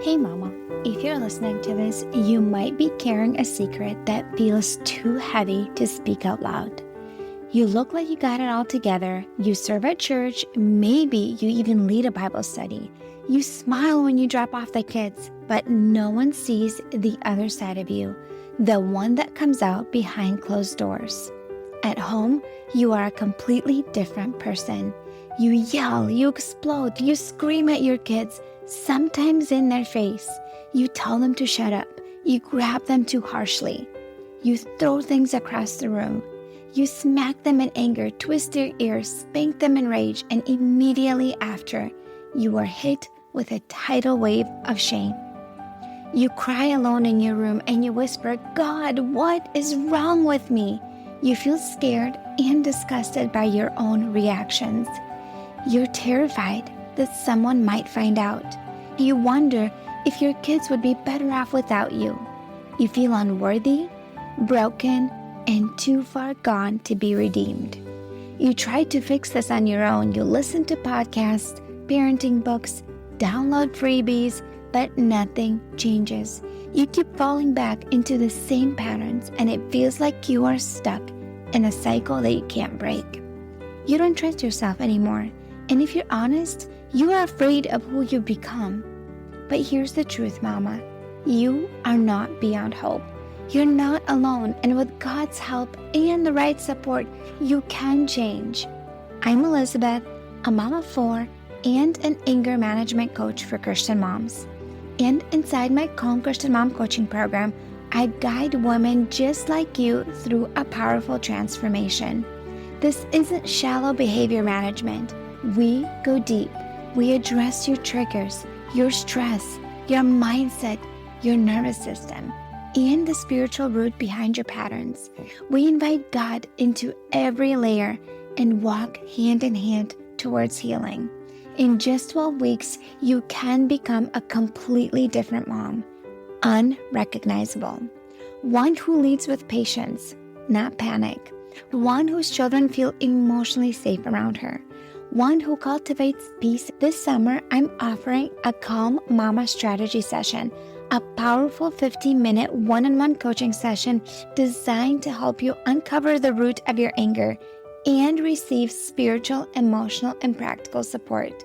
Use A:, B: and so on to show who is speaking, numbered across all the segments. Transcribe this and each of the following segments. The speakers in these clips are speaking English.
A: Hey mama, if you're listening to this, you might be carrying a secret that feels too heavy to speak out loud. You look like you got it all together, you serve at church, maybe you even lead a Bible study. You smile when you drop off the kids, but no one sees the other side of you, the one that comes out behind closed doors. At home, you are a completely different person. You yell, you explode, you scream at your kids, sometimes in their face. You tell them to shut up. You grab them too harshly. You throw things across the room. You smack them in anger, twist their ears, spank them in rage, and immediately after, you are hit with a tidal wave of shame. You cry alone in your room and you whisper, "God, what is wrong with me?" You feel scared and disgusted by your own reactions. You're terrified that someone might find out. You wonder if your kids would be better off without you. You feel unworthy, broken, and too far gone to be redeemed. You try to fix this on your own. You listen to podcasts, parenting books, download freebies, but nothing changes. You keep falling back into the same patterns, and it feels like you are stuck in a cycle that you can't break. You don't trust yourself anymore, and if you're honest, you are afraid of who you've become. But here's the truth, Mama. You are not beyond hope. You're not alone, and with God's help and the right support, you can change. I'm Elizabeth, a mom of 4 and an anger management coach for Christian moms. And inside my Calm Christian Mom coaching program, I guide women just like you through a powerful transformation. This isn't shallow behavior management. We go deep. We address your triggers, your stress, your mindset, your nervous system, and the spiritual root behind your patterns. We invite God into every layer and walk hand in hand towards healing. In just 12 weeks, you can become a completely different mom, unrecognizable. One who leads with patience, not panic. One whose children feel emotionally safe around her. One who cultivates peace. This summer, I'm offering a Calm Mama strategy session, a powerful 15-minute one-on-one coaching session designed to help you uncover the root of your anger and receive spiritual, emotional, and practical support.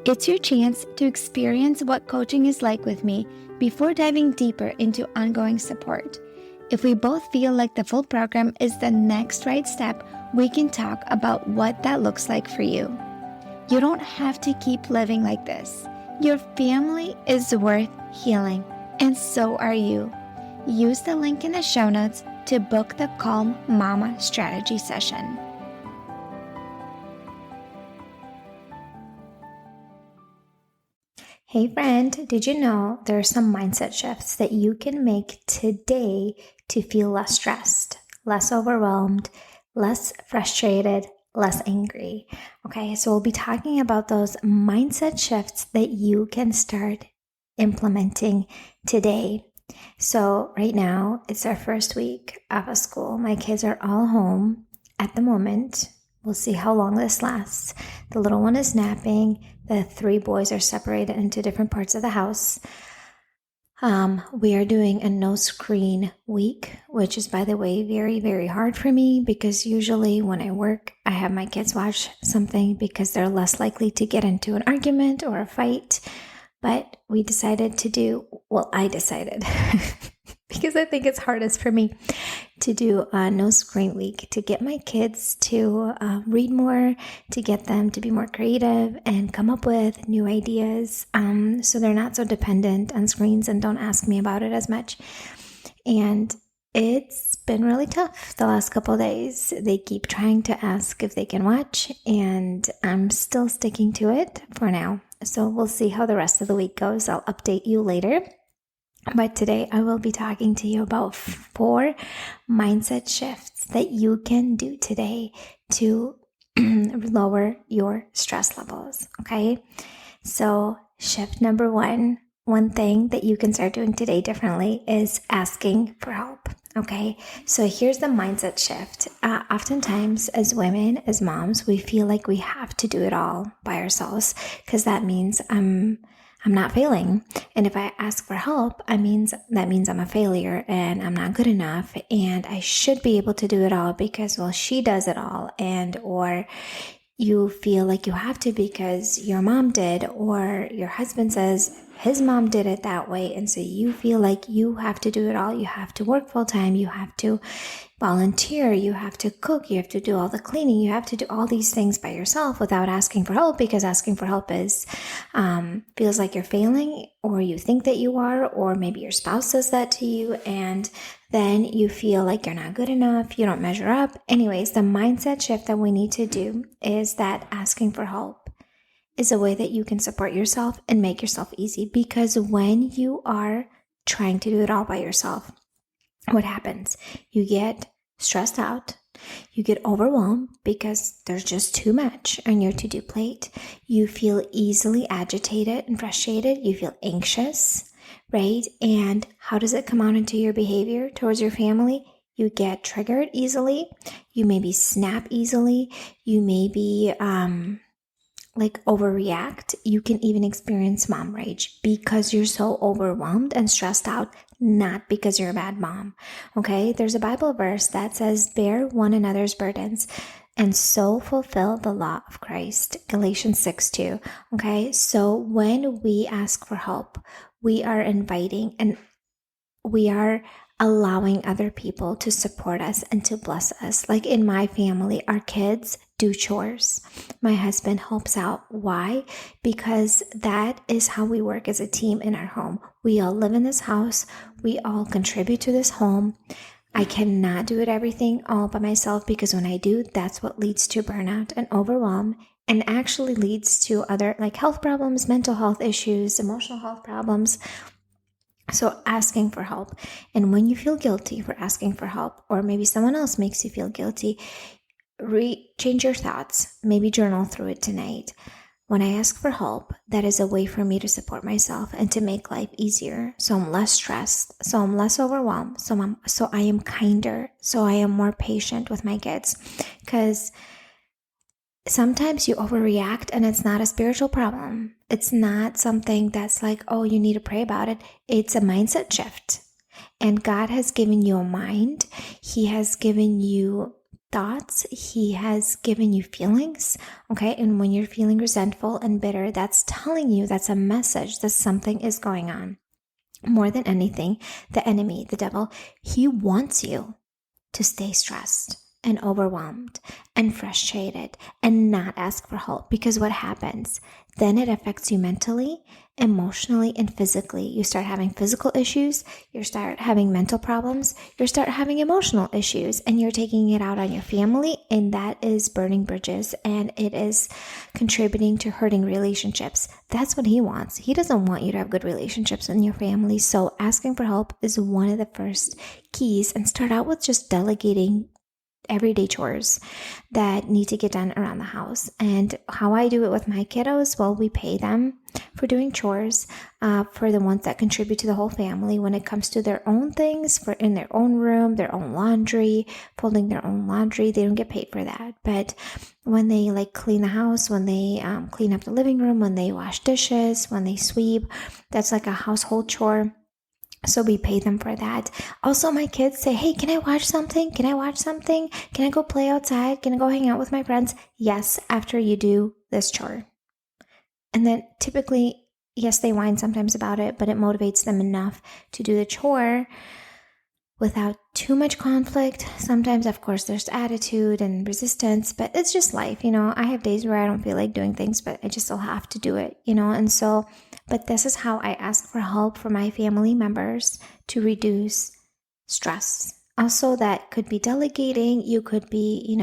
A: It's your chance to experience what coaching is like with me before diving deeper into ongoing support. If we both feel like the full program is the next right step, we can talk about what that looks like for you. You don't have to keep living like this. Your family is worth healing, and so are you. Use the link in the show notes to book the Calm Mama strategy session. Hey friend, did you know there are some mindset shifts that you can make today to feel less stressed, less overwhelmed, less frustrated, less angry? Okay, so we'll be talking about those mindset shifts that you can start implementing today. So right now, it's our first week of school. My kids are all home at the moment. We'll see how long this lasts. The little one is napping. The 3 boys are separated into different parts of the house. We are doing a no screen week, which is, by the way, very, very hard for me because usually when I work, I have my kids watch something because they're less likely to get into an argument or a fight. But we decided to do, I decided because I think it's hardest for me to do a no screen week to get my kids to read more, to get them to be more creative and come up with new ideas so they're not so dependent on screens and don't ask me about it as much. And it's been really tough the last couple of days. They keep trying to ask if they can watch, and I'm still sticking to it for now. So we'll see how the rest of the week goes. I'll update you later. But today I will be talking to you about 4 mindset shifts that you can do today to lower your stress levels. Okay. So shift number 1, one thing that you can start doing today differently is asking for help. Okay, so here's the mindset shift. Oftentimes as women, as moms, we feel like we have to do it all by ourselves because that means I'm I'm not failing. And if I ask for help, that means I'm a failure and I'm not good enough and I should be able to do it all because, well, she does it all. Or you feel like you have to because your mom did, or your husband says his mom did it that way. And so you feel like you have to do it all. You have to work full time. You have to volunteer. You have to cook. You have to do all the cleaning. You have to do all these things by yourself without asking for help, because asking for help feels like you're failing, or you think that you are, or maybe your spouse says that to you. And then you feel like you're not good enough, you don't measure up. Anyways, the mindset shift that we need to do is that asking for help is a way that you can support yourself and make yourself easy. Because when you are trying to do it all by yourself, what happens? You get stressed out, you get overwhelmed because there's just too much on your to-do plate. You feel easily agitated and frustrated, you feel anxious, right? And how does it come out into your behavior towards your family? You get triggered easily. You maybe snap easily. You maybe overreact. You can even experience mom rage because you're so overwhelmed and stressed out, not because you're a bad mom. Okay? There's a Bible verse that says, bear one another's burdens and so fulfill the law of Christ. Galatians 6:2. Okay? So when we ask for help, we are inviting and we are allowing other people to support us and to bless us. Like in my family, our kids do chores. My husband helps out. Why? Because that is how we work as a team in our home. We all live in this house. We all contribute to this home. I cannot do it everything all by myself, because when I do, that's what leads to burnout and overwhelm, and actually leads to other health problems, mental health issues, emotional health problems. So asking for help. And when you feel guilty for asking for help, or maybe someone else makes you feel guilty, change your thoughts. Maybe journal through it tonight. When I ask for help, that is a way for me to support myself and to make life easier. So I'm less stressed. So I'm less overwhelmed. So I am kinder. So I am more patient with my kids. Because sometimes you overreact and it's not a spiritual problem. It's not something that's like, oh, you need to pray about it. It's a mindset shift. And God has given you a mind. He has given you thoughts. He has given you feelings. Okay. And when you're feeling resentful and bitter, that's telling you, that's a message that something is going on. More than anything, the enemy, the devil, he wants you to stay stressed and overwhelmed and frustrated and not ask for help. Because what happens? Then it affects you mentally, emotionally, and physically. You start having physical issues, you start having mental problems, you start having emotional issues, and you're taking it out on your family, and that is burning bridges, and it is contributing to hurting relationships. That's what he wants. He doesn't want you to have good relationships in your family. So asking for help is one of the first keys, and start out with just delegating everyday chores that need to get done around the house. And how I do it with my kiddos, well, we pay them for doing chores, for the ones that contribute to the whole family. When it comes to their own things, for in their own room, their own laundry, folding their own laundry, they don't get paid for that. But when they clean the house, when they clean up the living room, when they wash dishes, when they sweep, that's like a household chore. So we pay them for that. Also, my kids say, hey, can I watch something? Can I watch something? Can I go play outside? Can I go hang out with my friends? Yes, after you do this chore. And then typically, yes, they whine sometimes about it, but it motivates them enough to do the chore without too much conflict. Sometimes, of course, there's attitude and resistance, but it's just life. I have days where I don't feel like doing things, but I just still have to do it, and so, but this is how I ask for help for my family members to reduce stress. Also, that could be delegating. You could be,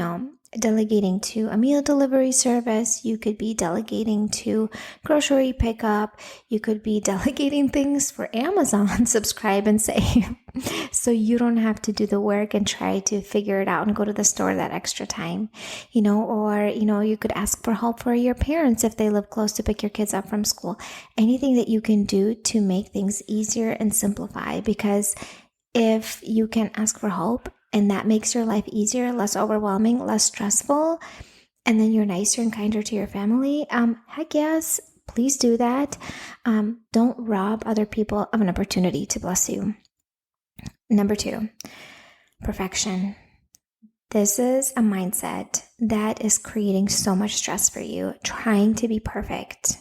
A: delegating to a meal delivery service. You could be delegating to grocery pickup. You could be delegating things for Amazon, subscribe and save. So you don't have to do the work and try to figure it out and go to the store that extra time, or you could ask for help for your parents if they live close to pick your kids up from school. Anything that you can do to make things easier and simplify, because if you can ask for help and that makes your life easier, less overwhelming, less stressful, and then you're nicer and kinder to your family, heck yes, please do that. Don't rob other people of an opportunity to bless you. Number 2, perfection. This is a mindset that is creating so much stress for you, trying to be perfect.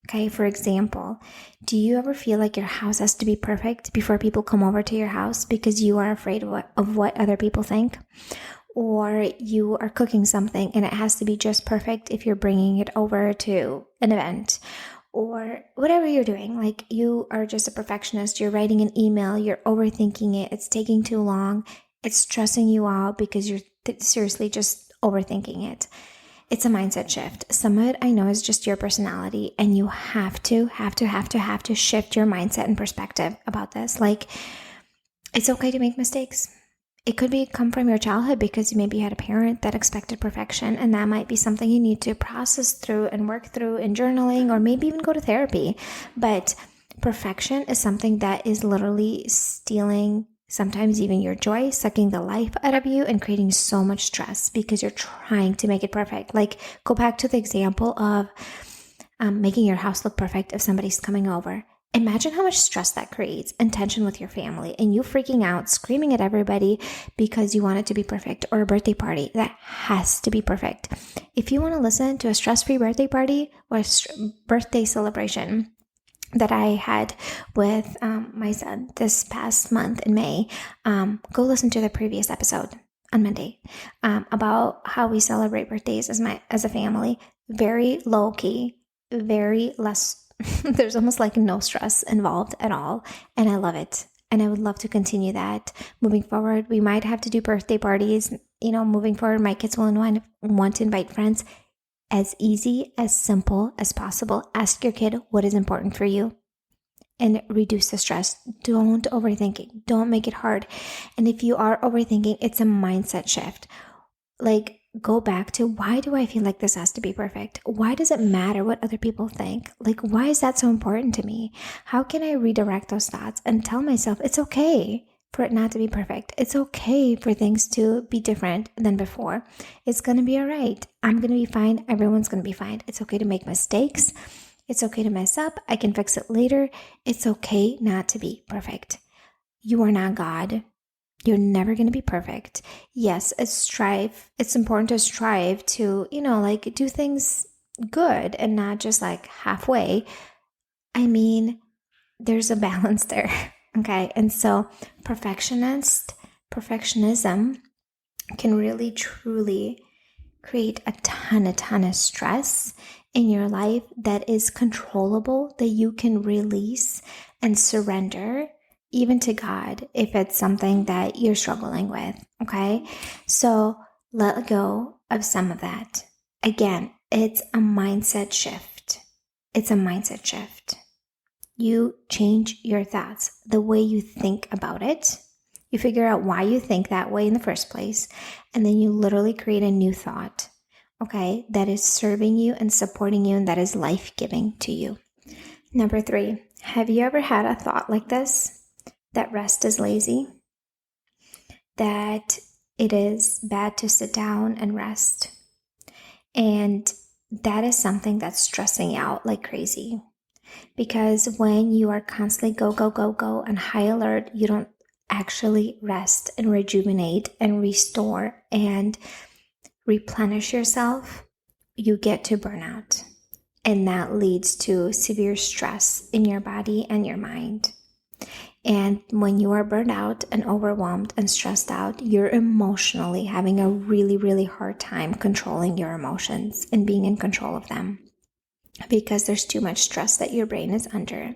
A: Okay, for example, do you ever feel like your house has to be perfect before people come over to your house because you are afraid of what other people think? Or you are cooking something and it has to be just perfect if you're bringing it over to an event, or whatever you're doing. Like, you are just a perfectionist, you're writing an email, you're overthinking it, it's taking too long, it's stressing you out because you're seriously just overthinking it. It's a mindset shift. Some of it I know is just your personality, and you have to shift your mindset and perspective about this. Like, it's okay to make mistakes. It could come from your childhood because you maybe had a parent that expected perfection, and that might be something you need to process through and work through in journaling, or maybe even go to therapy. But perfection is something that is literally stealing sometimes even your joy, sucking the life out of you, and creating so much stress because you're trying to make it perfect. Like, go back to the example of making your house look perfect if somebody's coming over. Imagine how much stress that creates and tension with your family, and you freaking out, screaming at everybody because you want it to be perfect, or a birthday party that has to be perfect. If you want to listen to a stress-free birthday party or a birthday celebration that I had with my son this past month in May, go listen to the previous episode on Monday about how we celebrate birthdays as a family. Very low key, very less. There's almost like no stress involved at all, and I love it. And I would love to continue that moving forward. We might have to do birthday parties. Moving forward, my kids will want to invite friends. As easy, as simple as possible. Ask your kid what is important for you and reduce the stress. Don't overthink it. Don't make it hard. And if you are overthinking, it's a mindset shift. Like, go back to, why do I feel like this has to be perfect? Why does it matter what other people think? Like, why is that so important to me? How can I redirect those thoughts and tell myself it's okay for it not to be perfect? It's okay for things to be different than before. It's going to be all right. I'm going to be fine. Everyone's going to be fine. It's okay to make mistakes. It's okay to mess up. I can fix it later. It's okay not to be perfect. You are not God. You're never going to be perfect. Yes, it's important to strive to, do things good and not just like halfway. I mean, there's a balance there. Okay. And so perfectionism can really, truly create a ton of stress in your life that is controllable, that you can release and surrender even to God if it's something that you're struggling with. Okay. So let go of some of that. Again, it's a mindset shift. You change your thoughts, the way you think about it. You figure out why you think that way in the first place, and then you literally create a new thought, okay, that is serving you and supporting you and that is life-giving to you. Number 3, have you ever had a thought like this? That rest is lazy? That it is bad to sit down and rest? And that is something that's stressing you out like crazy. Because when you are constantly go on high alert, you don't actually rest and rejuvenate and restore and replenish yourself. You get to burnout. And that leads to severe stress in your body and your mind. And when you are burned out and overwhelmed and stressed out, you're emotionally having a really, really hard time controlling your emotions and being in control of them, because there's too much stress that your brain is under.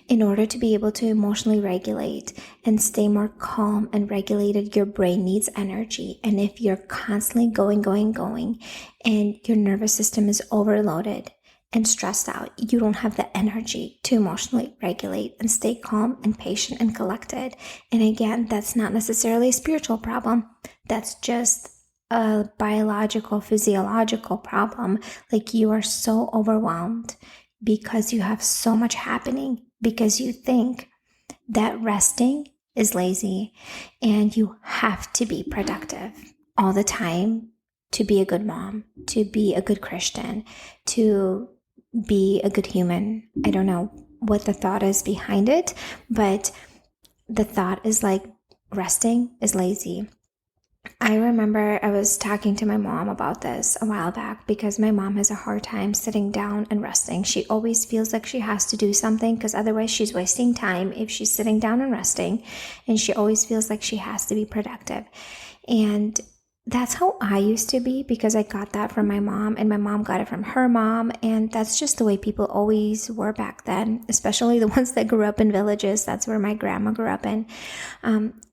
A: In order to be able to emotionally regulate and stay more calm and regulated, your brain needs energy. And if you're constantly going, and your nervous system is overloaded and stressed out, you don't have the energy to emotionally regulate and stay calm and patient and collected. And again, that's not necessarily a spiritual problem. That's just a biological, physiological problem. Like, you are so overwhelmed because you have so much happening, because you think that resting is lazy, and you have to be productive all the time to be a good mom, to be a good Christian, to be a good human. I don't know what the thought is behind it, but the thought is like resting is lazy. I remember I was talking to my mom about this a while back because my mom has a hard time sitting down and resting. She always feels like she has to do something because otherwise she's wasting time if she's sitting down and resting. And she always feels like she has to be productive. And that's how I used to be because I got that from my mom and my mom got it from her mom. And that's just the way people always were back then, especially the ones that grew up in villages. That's where my grandma grew up in.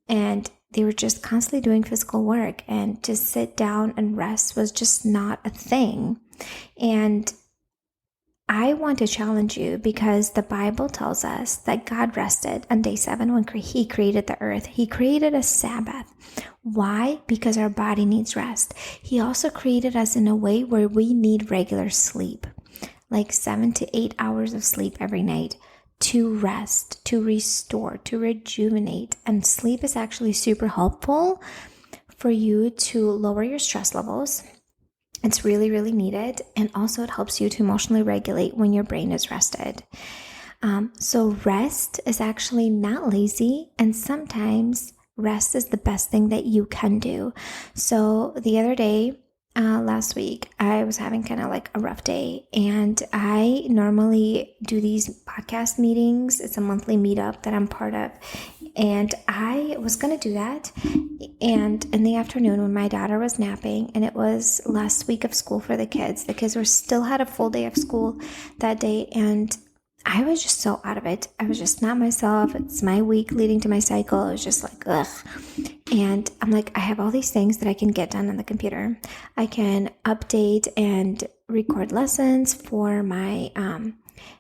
A: And they were just constantly doing physical work, and to sit down and rest was just not a thing. And I want to challenge you because the Bible tells us that God rested on day 7 when he created the earth. He created a Sabbath. Why? Because our body needs rest. He also created us in a way where we need regular sleep, like 7 to 8 hours of sleep every night, to rest, to restore, to rejuvenate. And sleep is actually super helpful for you to lower your stress levels. It's really, really needed. And also it helps you to emotionally regulate when your brain is rested. So rest is actually not lazy. And sometimes rest is the best thing that you can do. So the other day, last week, I was having kind of like a rough day, and I normally do these podcast meetings. It's a monthly meetup that I'm part of, and I was going to do that. And in the afternoon when my daughter was napping, and it was last week of school for the kids were still had a full day of school that day, and I was just so out of it. I was just not myself. It's my week leading to my cycle. It was just like, ugh. And I'm like, I have all these things that I can get done on the computer. I can update and record lessons for my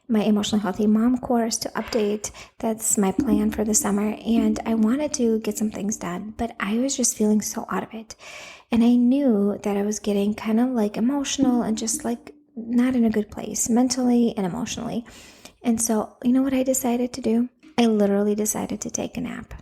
A: my Emotionally Healthy Mom course to update. That's my plan for the summer. And I wanted to get some things done, but I was just feeling so out of it. And I knew that I was getting kind of like emotional and just like not in a good place mentally and emotionally. And so, you know what I decided to do? I literally decided to take a nap.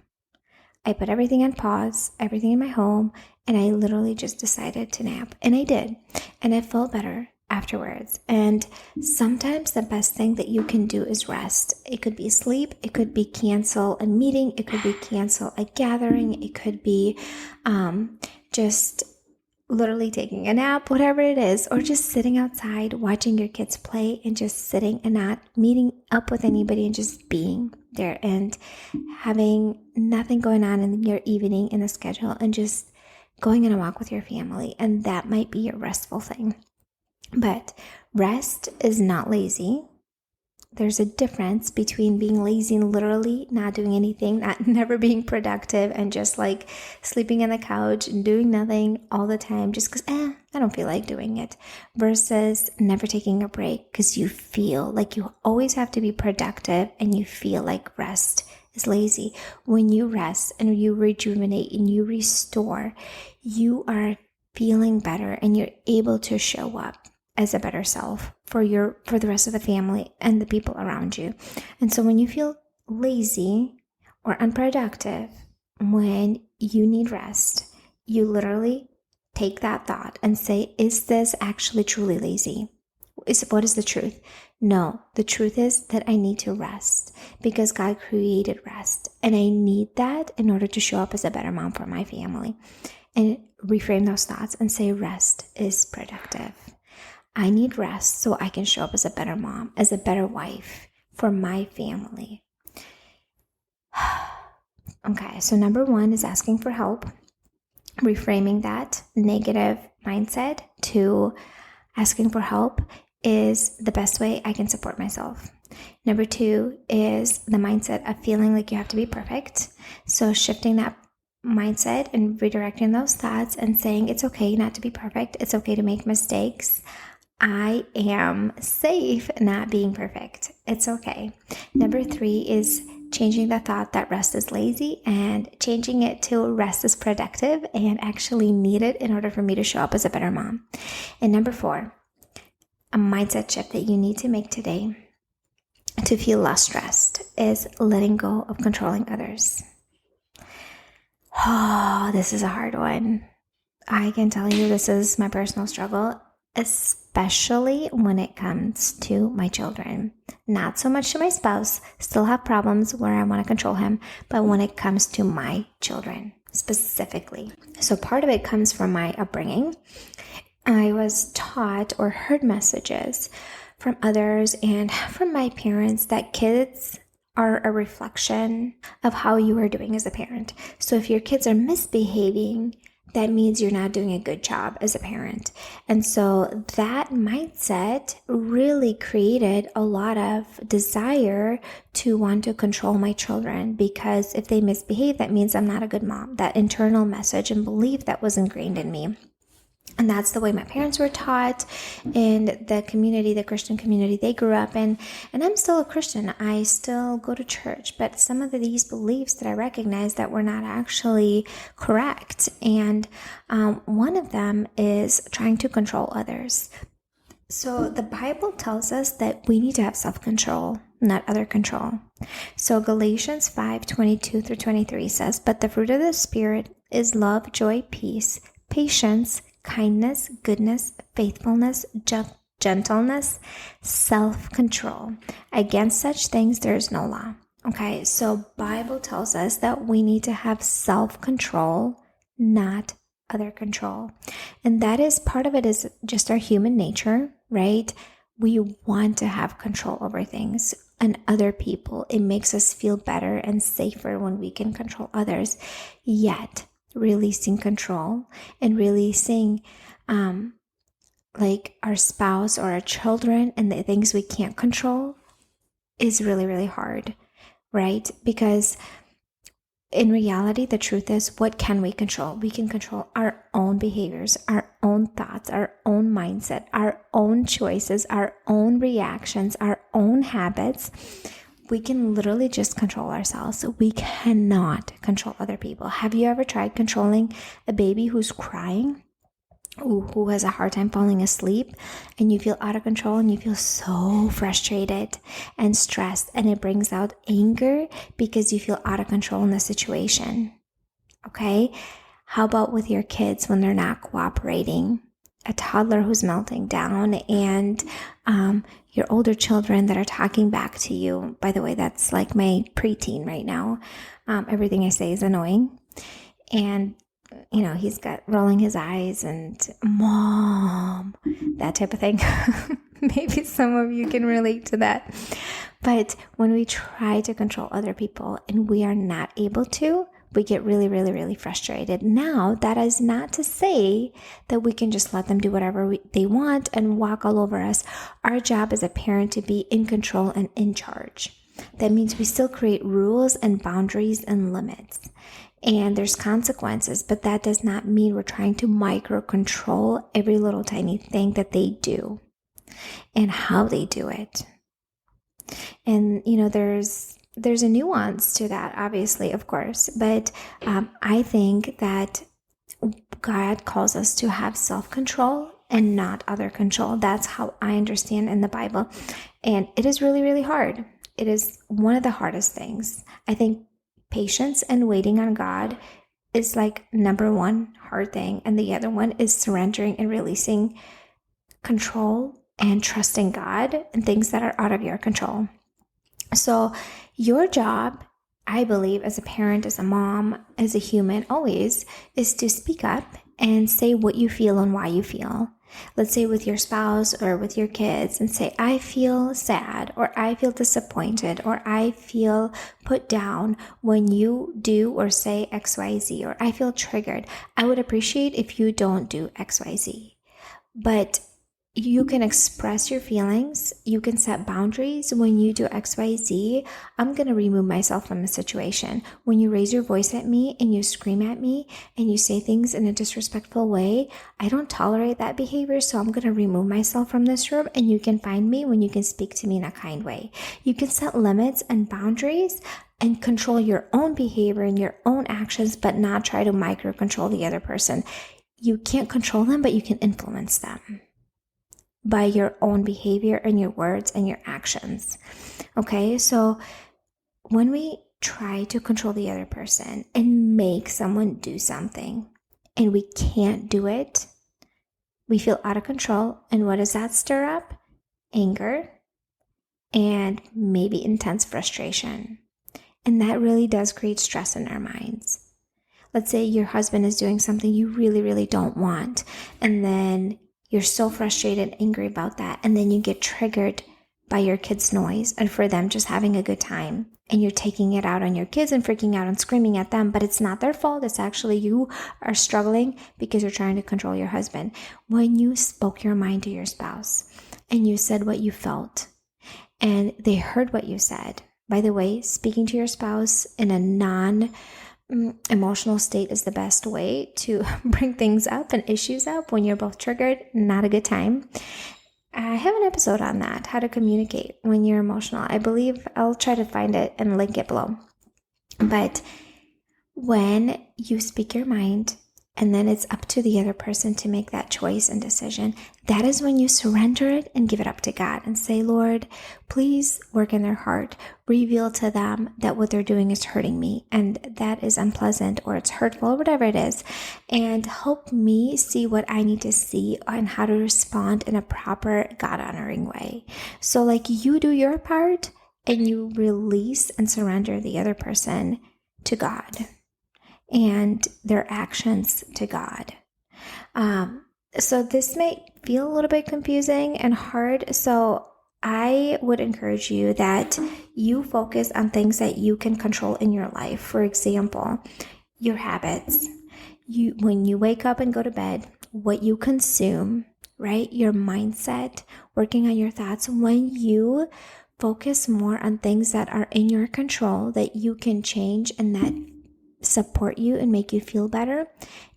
A: I put everything on pause, everything in my home, and I literally just decided to nap. And I did. And I felt better afterwards. And sometimes the best thing that you can do is rest. It could be sleep. It could be cancel a meeting. It could be cancel a gathering. It could be just literally taking a nap, whatever it is, or just sitting outside watching your kids play and just sitting and not meeting up with anybody and just being there and having nothing going on in your evening in the schedule and just going on a walk with your family. And that might be your restful thing. But rest is not lazy. There's a difference between being lazy and literally not doing anything, never being productive, and just like sleeping on the couch and doing nothing all the time just because, I don't feel like doing it, versus never taking a break because you feel like you always have to be productive and you feel like rest is lazy. When you rest and you rejuvenate and you restore, you are feeling better and you're able to show up as a better self for the rest of the family and the people around you. And so when you feel lazy or unproductive, when you need rest, you literally take that thought and say, is this actually truly lazy? What is the truth? No, the truth is that I need to rest because God created rest, and I need that in order to show up as a better mom for my family. And reframe those thoughts and say, rest is productive. I need rest so I can show up as a better mom, as a better wife for my family. Okay, so number 1 is asking for help. Reframing that negative mindset to asking for help is the best way I can support myself. Number 2 is the mindset of feeling like you have to be perfect. So shifting that mindset and redirecting those thoughts and saying it's okay not to be perfect. It's okay to make mistakes. I am safe not being perfect. It's okay. Number 3 is changing the thought that rest is lazy and changing it to rest is productive and actually needed in order for me to show up as a better mom. And number 4, a mindset shift that you need to make today to feel less stressed is letting go of controlling others. Oh, this is a hard one. I can tell you this is my personal struggle. especially when it comes to my children. Not so much to my spouse, still have problems where I want to control him, but when it comes to my children specifically. So part of it comes from my upbringing. I was taught or heard messages from others and from my parents that kids are a reflection of how you are doing as a parent. So if your kids are misbehaving, that means you're not doing a good job as a parent. And so that mindset really created a lot of desire to want to control my children, because if they misbehave, that means I'm not a good mom. That internal message and belief that was ingrained in me. And that's the way my parents were taught in the community, the Christian community they grew up in. And I'm still a Christian. I still go to church. But some of these beliefs that I recognize that were not actually correct. And one of them is trying to control others. So the Bible tells us that we need to have self-control, not other control. So Galatians 5:22-23 says, "But the fruit of the Spirit is love, joy, peace, patience, kindness, goodness, faithfulness, gentleness, self-control. Against such things there is no law." Okay, so Bible tells us that we need to have self-control, not other control. And that is part of it, is just our human nature, right? We want to have control over things and other people. It makes us feel better and safer when we can control others. Yet releasing control and releasing like our spouse or our children and the things we can't control is really, really hard, right? Because in reality, the truth is, what can we control? We can control our own behaviors, our own thoughts, our own mindset, our own choices, our own reactions, our own habits. We can literally just control ourselves. We cannot control other people. Have you ever tried controlling a baby who's crying, who has a hard time falling asleep, and you feel out of control and you feel so frustrated and stressed, and it brings out anger because you feel out of control in the situation? Okay? How about with your kids when they're not cooperating? A toddler who's melting down, and your older children that are talking back to you. By the way, that's like my preteen right now. Everything I say is annoying. And, he's got rolling his eyes and mom, that type of thing. Maybe some of you can relate to that. But when we try to control other people and we are not able to, we get really, really, really frustrated. Now, that is not to say that we can just let them do whatever they want and walk all over us. Our job as a parent to be in control and in charge. That means we still create rules and boundaries and limits. And there's consequences, but that does not mean we're trying to micro control every little tiny thing that they do and how they do it. And, there's a nuance to that, obviously, of course, but I think that God calls us to have self-control and not other control. That's how I understand in the Bible. And it is really, really hard. It is one of the hardest things. I think patience and waiting on God is like number one hard thing. And the other one is surrendering and releasing control and trusting God and things that are out of your control. So your job, I believe, as a parent, as a mom, as a human, always is to speak up and say what you feel and why you feel. Let's say with your spouse or with your kids, and say, I feel sad, or I feel disappointed, or I feel put down when you do or say XYZ, or I feel triggered. I would appreciate if you don't do XYZ. But you can express your feelings. You can set boundaries. When you do XYZ, I'm going to remove myself from the situation. When you raise your voice at me and you scream at me and you say things in a disrespectful way, I don't tolerate that behavior, so I'm going to remove myself from this room, and you can find me when you can speak to me in a kind way. You can set limits and boundaries and control your own behavior and your own actions, but not try to micro control the other person. You can't control them, but you can influence them by your own behavior and your words and your actions. Okay, so when we try to control the other person and make someone do something and we can't do it, We feel out of control. And what does that stir up? Anger and maybe intense frustration. And that really does create stress in our minds. Let's say your husband is doing something you really, really don't want, and then you're so frustrated, angry about that, and then you get triggered by your kids' noise and for them just having a good time, and you're taking it out on your kids and freaking out and screaming at them, but it's not their fault. It's actually you are struggling because you're trying to control your husband. When you spoke your mind to your spouse and you said what you felt and they heard what you said. By the way, speaking to your spouse in a emotional state is the best way to bring things up and issues up when you're both triggered. Not a good time. I have an episode on that, how to communicate when you're emotional. I believe I'll try to find it and link it below. But when you speak your mind and then it's up to the other person to make that choice and decision, that is when you surrender it and give it up to God and say, Lord, please work in their heart. Reveal to them that what they're doing is hurting me and that is unpleasant or it's hurtful or whatever it is. And help me see what I need to see and how to respond in a proper God-honoring way. So like you do your part and you release and surrender the other person to God and their actions to God. So this may feel a little bit confusing and hard. So I would encourage you that you focus on things that you can control in your life. For example, your habits. When you wake up and go to bed, what you consume, right? Your mindset, working on your thoughts. When you focus more on things that are in your control, that you can change and that support you and make you feel better,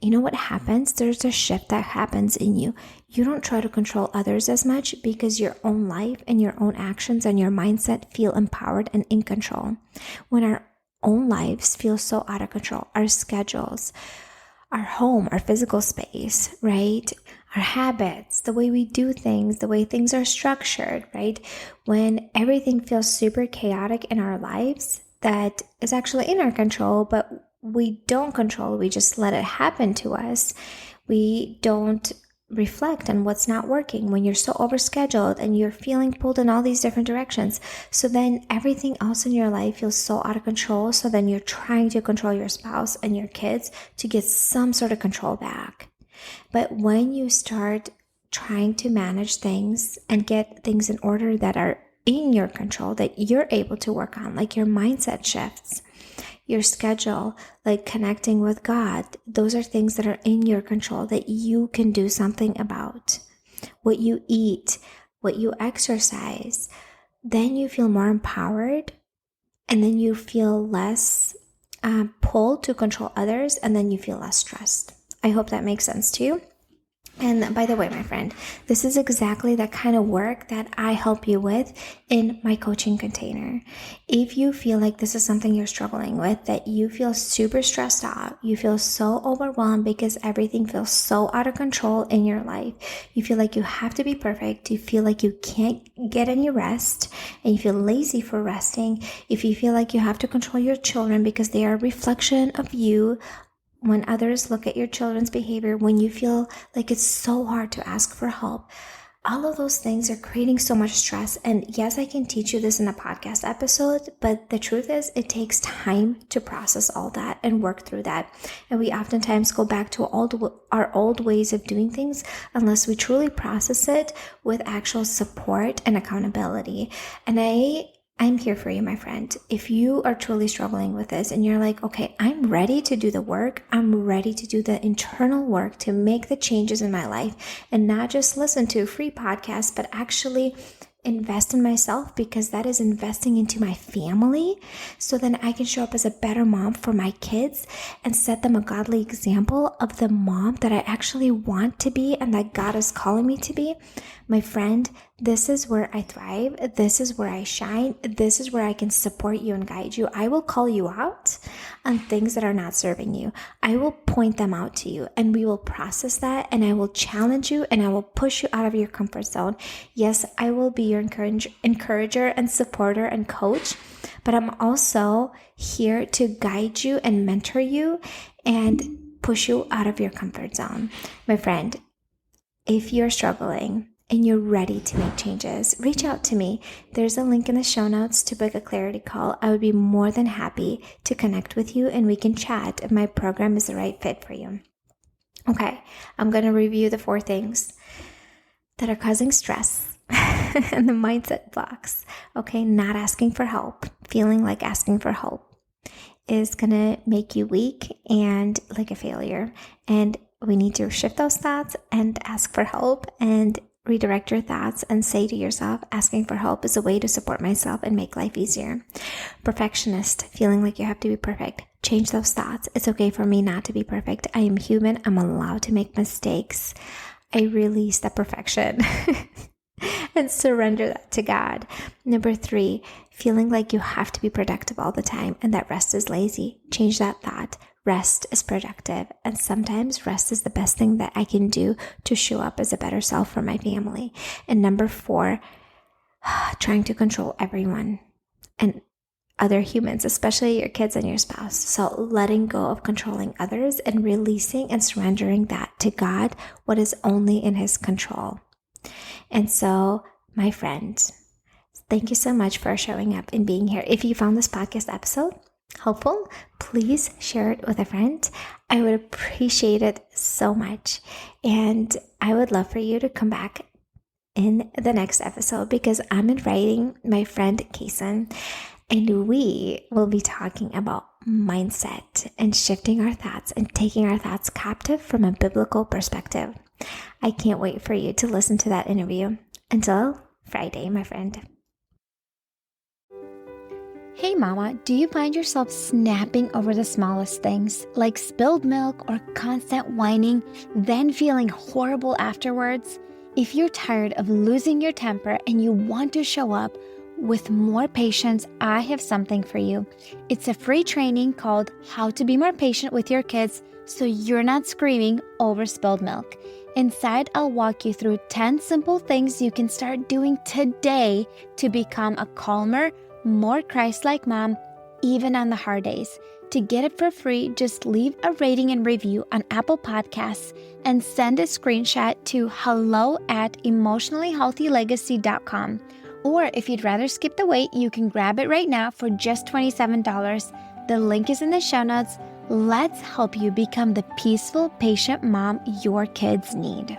A: you know what happens? There's a shift that happens in you. You don't try to control others as much because your own life and your own actions and your mindset feel empowered and in control. When our own lives feel so out of control, our schedules, our home, our physical space, right? Our habits, the way we do things, the way things are structured, right? When everything feels super chaotic in our lives, that is actually in our control, but we don't control, we just let it happen to us. We don't reflect on what's not working when you're so overscheduled and you're feeling pulled in all these different directions. So then everything else in your life feels so out of control. So then you're trying to control your spouse and your kids to get some sort of control back. But when you start trying to manage things and get things in order that are in your control, that you're able to work on, like your mindset shifts, your schedule, like connecting with God, those are things that are in your control that you can do something about. What you eat, what you exercise, then you feel more empowered and then you feel less pulled to control others and then you feel less stressed. I hope that makes sense to you. And by the way, my friend, this is exactly the kind of work that I help you with in my coaching container. If you feel like this is something you're struggling with, that you feel super stressed out, you feel so overwhelmed because everything feels so out of control in your life, you feel like you have to be perfect, you feel like you can't get any rest, and you feel lazy for resting, if you feel like you have to control your children because they are a reflection of you, when others look at your children's behavior, when you feel like it's so hard to ask for help, all of those things are creating so much stress. And yes, I can teach you this in a podcast episode, but the truth is it takes time to process all that and work through that. And we oftentimes go back to our old ways of doing things unless we truly process it with actual support and accountability. And I'm here for you, my friend. If you are truly struggling with this and you're like, okay, I'm ready to do the work. I'm ready to do the internal work to make the changes in my life and not just listen to free podcasts, but actually invest in myself, because that is investing into my family so then I can show up as a better mom for my kids and set them a godly example of the mom that I actually want to be and that God is calling me to be. My friend, this is where I thrive. This is where I shine. This is where I can support you and guide you. I will call you out on things that are not serving you. I will point them out to you and we will process that, and I will challenge you and I will push you out of your comfort zone. Yes, I will be your encourager and supporter and coach, but I'm also here to guide you and mentor you and push you out of your comfort zone. My friend, if you're struggling and you're ready to make changes, reach out to me. There's a link in the show notes to book a clarity call. I would be more than happy to connect with you and we can chat if my program is the right fit for you. Okay, I'm going to review the 4 things that are causing stress and the mindset blocks. Okay, not asking for help, feeling like asking for help is going to make you weak and like a failure. And we need to shift those thoughts and ask for help and redirect your thoughts and say to yourself, asking for help is a way to support myself and make life easier. Perfectionist, feeling like you have to be perfect. Change those thoughts. It's okay for me not to be perfect. I am human. I'm allowed to make mistakes. I release that perfection and surrender that to God. Number 3, feeling like you have to be productive all the time and that rest is lazy. Change that thought. Rest is productive, and sometimes rest is the best thing that I can do to show up as a better self for my family. And number 4, trying to control everyone and other humans, especially your kids and your spouse. So letting go of controlling others and releasing and surrendering that to God, what is only in His control. And so, my friend, thank you so much for showing up and being here. If you found this podcast episode helpful, please share it with a friend. I would appreciate it so much. And I would love for you to come back in the next episode because I'm inviting my friend Kason, and we will be talking about mindset and shifting our thoughts and taking our thoughts captive from a biblical perspective. I can't wait for you to listen to that interview. Until Friday, my friend. Hey mama, do you find yourself snapping over the smallest things, like spilled milk or constant whining, then feeling horrible afterwards? If you're tired of losing your temper and you want to show up with more patience, I have something for you. It's a free training called How to Be More Patient with Your Kids so you're not screaming over spilled milk. Inside, I'll walk you through 10 simple things you can start doing today to become a calmer, more Christ-like mom, even on the hard days. To get it for free, just leave a rating and review on Apple Podcasts and send a screenshot to hello@emotionallyhealthylegacy.com. Or if you'd rather skip the wait, you can grab it right now for just $27. The link is in the show notes. Let's help you become the peaceful, patient mom your kids need.